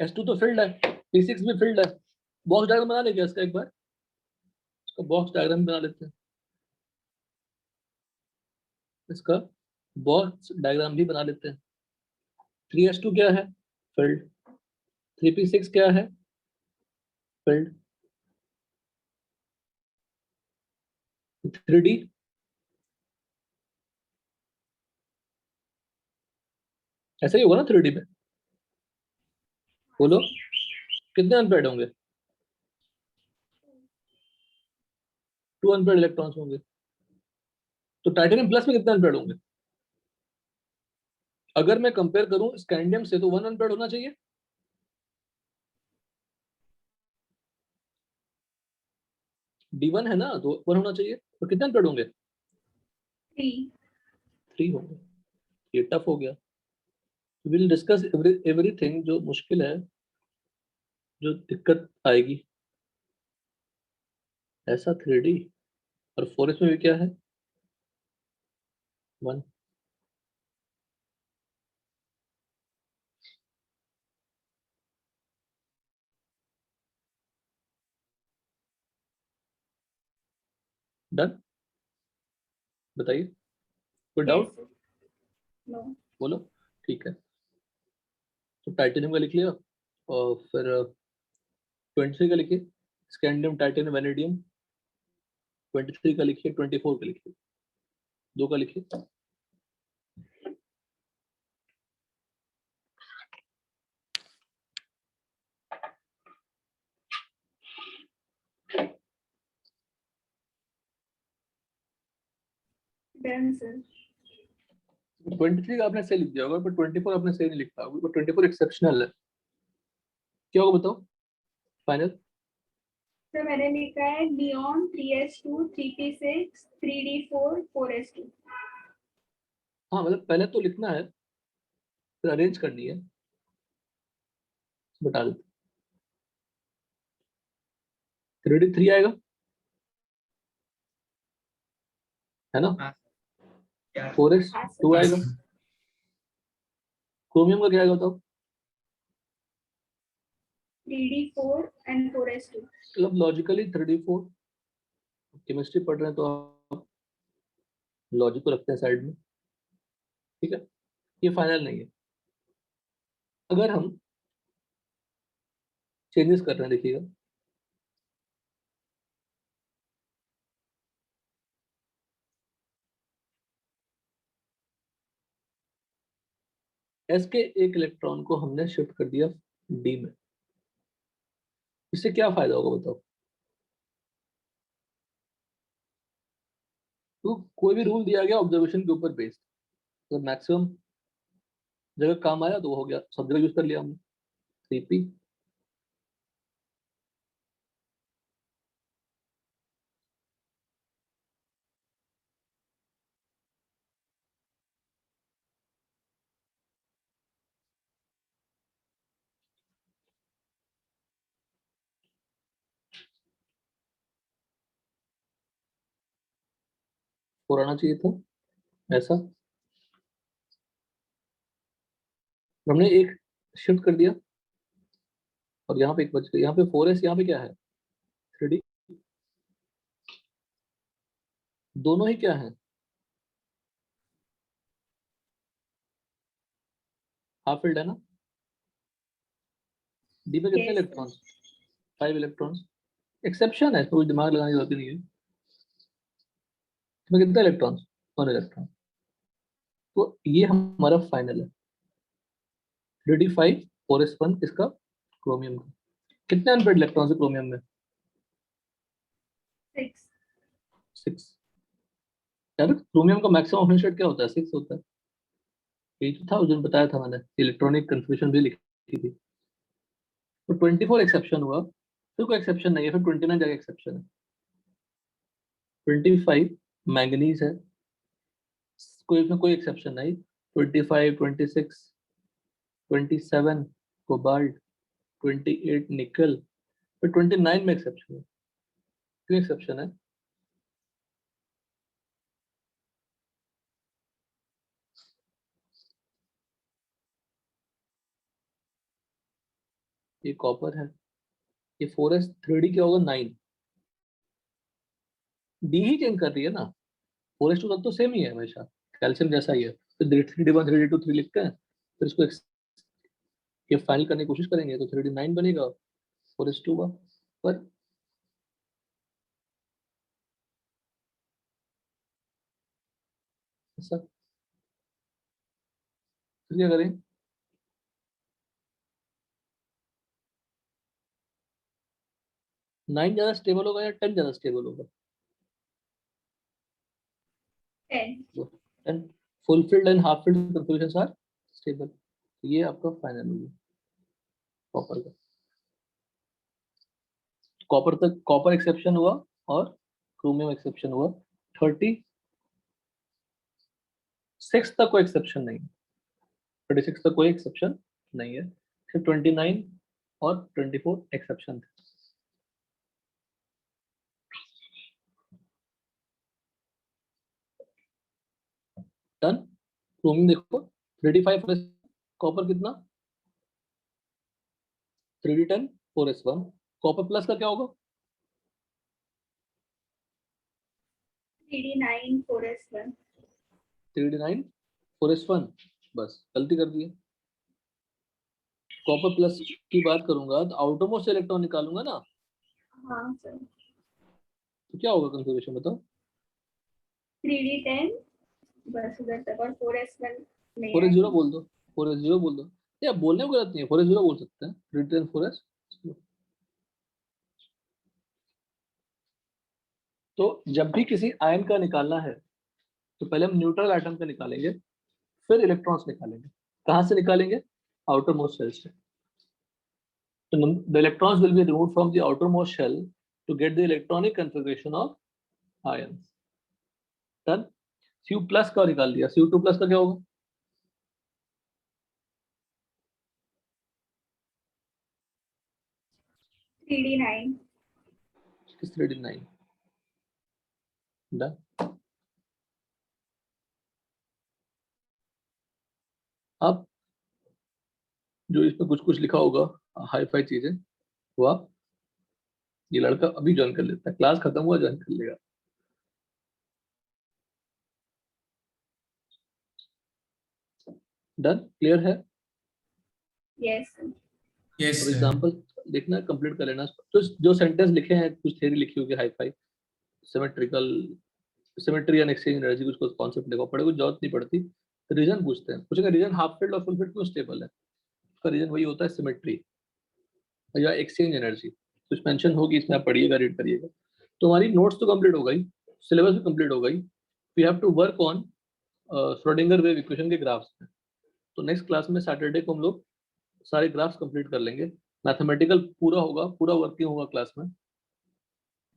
S2 तो फील्ड है, P6 भी फील्ड है। बॉक्स डायग्राम बना लेंगे इसका एक बार, इसका बॉक्स डायग्राम बना लेते हैं, इसका बॉक्स डायग्राम भी बना लेते हैं। 3s2 क्या है? फील्ड। 3p6 क्या है? फील्ड। 3d ऐसा ही होगा ना 3d में? बोलो कितने अनपेड होंगे? 2 अनपेड इलेक्ट्रॉन्स होंगे। तो टाइटेनियम प्लस में कितने अनपेड होंगे? अगर मैं कंपेयर करूं स्कैंडियम से तो 1 अनपेड होना चाहिए। D1 है ना, तो 1 होना चाहिए। तो कितने अनपेड होंगे? 3। 3 होंगे। ये टफ हो गया। विल डिस्कस एवरीथिंग जो मुश्किल है, जो दिक्कत आएगी। ऐसा 3D और 4s में भी क्या है? 1। डन? बताइए कोई डाउट? नो। बोलो। ठीक है, तो टाइटेनियम का लिख लिया, और फिर 23 का लिखिए, स्कैंडियम, टाइटेनियम, वेनेडियम। 23 का लिखिए, 24 का लिखिए, 2 का लिखिए। Done sir. 23 का आपने सही लिख दिया होगा, पर 24 आपने सही नहीं लिखा होगा, पर 24 एक्सेप्शनल है। क्या होगा बताओ फाइनल? सर मैंने लिखा है neon 3s2 3p6 3d4 4s2। हाँ मतलब पहले तो लिखना है, फिर अरेंज करनी है, बता देते। 3d3 आएगा, है ना? हाँ क्या 4s2 हाँ आएगा। सर। क्रोमियम का क्या आएगा बताओ? 3d4 and 4s2। मतलब लॉजिकली 3d4। केमिस्ट्री पढ़ रहे हैं तो आप लॉजिक को रखते हैं साइड में, ठीक है? ये फाइनल नहीं है। अगर हम चेंजेस कर रहे हैं, देखिएगा, S के एक इलेक्ट्रॉन को हमने शिफ्ट कर दिया D में, इससे क्या फायदा होगा बताओ? तो कोई भी रूल दिया गया ऑब्जर्वेशन के ऊपर बेस्ड, तो मैक्सिमम जगह काम आया तो वो हो गया, सब जगह यूज कर लिया हमने। 3p और आना चाहिए था ऐसा, हमने एक शिफ्ट कर दिया, और यहाँ पे एक बच गया, यहाँ पे 4s, यहाँ पे क्या है? 3d। दोनों ही क्या है? हाफ फील्ड है ना? डी में कितने Yes, इलेक्ट्रॉन्स? 5 इलेक्ट्रॉन्स। एक्सेप्शन है, कोई दिमाग लगाने की जरूरत नहीं है। इसमें कितने इलेक्ट्रॉन्स? 1 इलेक्ट्रॉन। तो ये हमारा फाइनल है 3d5 4s1 इसका क्रोमियम का। कितने अनपेड इलेक्ट्रॉन्स है क्रोमियम में? 6. 6। यार क्रोमियम का मैक्सिमम ऑप्शन स्टेट क्या होता है? 6 होता है। यही तो था उस दिन बताया था मैंने, इलेक्ट्रॉनिक कन्फ्यूजन भी लिखी थी। तो 24 एक्सेप्शन हुआ, फिर कोई एक्सेप्शन नहीं है, फिर 29 जगह एक्सेप्शन है। 25 मैंगनीज है, कोई इसमें कोई एक्सेप्शन नहीं। 25 26 27 कोबाल्ट, 28 निकल, फिर 29 में एक्सेप्शन है। क्यों एक्सेप्शन है? ये कॉपर है, ये 4s 3d क्या होगा? 9। डी ही चेंज कर रही है ना, 4s2 तक तो सेम ही है हमेशा, कैल्शियम जैसा ही है। तो 3d1 3d2 3 लिखते हैं, फिर इसको ये फाइनल करने की कोशिश करेंगे तो 3d9 बनेगा 4s2 का। पर ऐसा फिर क्या करें? 9 ज्यादा स्टेबल होगा या 10 ज्यादा स्टेबल होगा? 10. 10 full filled and half filled configurations are stable. ये आपका फाइनल होगा कॉपर का। कॉपर तक कॉपर एक्सेप्शन हुआ और क्रोमियम एक्सेप्शन हुआ। 36 तक कोई एक्सेप्शन नहीं है, 36 तक कोई एक्सेप्शन नहीं है, सिर्फ 29 और 24 एक्सेप्शन थे। डन। क्रोमियम देखो 3d5 कॉपर कितना? 3d10 4s1। कॉपर प्लस का क्या होगा? 3d9 4s1. 3d9 4s1। बस गलती कर दी है। कॉपर प्लस की बात करूंगा तो आउटरमोस्ट इलेक्ट्रॉन निकालूंगा ना, हाँ सर. तो क्या होगा कंफिगरेशन बताओ? 3d10 बस उधर तक, और 4s1 नहीं 4s0 बोल दो, 4s0 बोल दो। या बोलने में गलत नहीं है, 4s0 बोल सकते हैं, 3d10 4s। तो जब भी किसी आयन का निकालना है तो पहले हम न्यूट्रल एटम का निकालेंगे, फिर इलेक्ट्रॉन्स निकालेंगे। कहाँ से निकालेंगे? आउटर मोस्ट शेल से। तो the electrons will be removed from the outermost shell to get the electronic configuration of ions. Done. Cu plus का निकाल दिया, Cu2 प्लस का क्या होगा? है. 3d9. 3d9। Done. अब जो इसमें कुछ कुछ लिखा होगा हाई फाई चीजें, वो आप, ये लड़का अभी ज्वाइन कर लेता है, क्लास खत्म हुआ ज्वाइन कर लेगा। डन, क्लियर है? Yes. Yes, अब sir. एग्जांपल देखना, कंप्लीट कर लेना। तो जो सेंटेंस लिखे हैं, कुछ थ्योरी लिखी होगी hi fi, symmetrical, symmetry and exchange energy, कुछ कॉन्सेप्ट लिखा पड़े, कुछ जरूरत नहीं पड़ती। रीजन पूछते हैं, पूछेगा रीजन हाफ फील्ड और फुल फील्ड क्यों स्टेबल है? उसका रीजन वही होता है, सिमेट्री या एक्सचेंज एनर्जी। कुछ मेंशन होगी इसमें, आप पढ़िएगा, रीड करिएगा। तो हमारी नोट्स तो कंप्लीट हो गई, सिलेबस भी कंप्लीट हो गई। We have to work on Schrodinger wave equation के ग्राफ्स में। तो नेक्स्ट क्लास में सैटरडे को हम लोग सारे ग्राफ्स कंप्लीट कर लेंगे, मैथमेटिकल पूरा होगा, पूरा वर्किंग होगा क्लास में।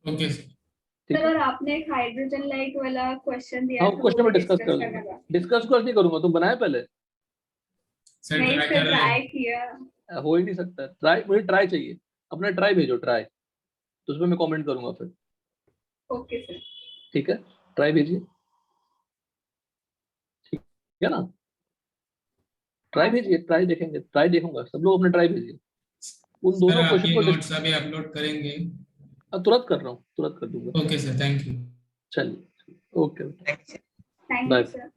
Okay, sir. ठीक सर, है? और आपने एक हाइड्रोजन लाइट वाला क्वेश्चन दिया हाँ, था, क्वेश्चन वो में भी डिस्कस कर करना लूंगा। था. डिस्कस कर नहीं करूंगा, तुम बनाए पहले। Sir, नहीं try सर, कर रहे ट्राई हैं. किया. हो ही नहीं सकता। ट्राई, मुझे ट्राई चाहिए, अपना ट्राई भेजो, ट्राई, तो उसमें मैं कमेंट करूंगा फिर। Okay sir. ठीक है, ट्राई भेजिए, ठीक है ना? ट्राई हाँ भेजिए, ट्राई देखेंगे, ट्राई देखूंगा, सब लोग अपने ट्राई भेजिए। उन Sir, दोनों आप क्वेश्चन ये को नोट्स अभी अपलोड करेंगे? तुरंत कर रहा हूँ, तुरंत कर दूंगा। Okay, sir. Thank you. चलिए, okay, Thanks. Thank you bye. Sir.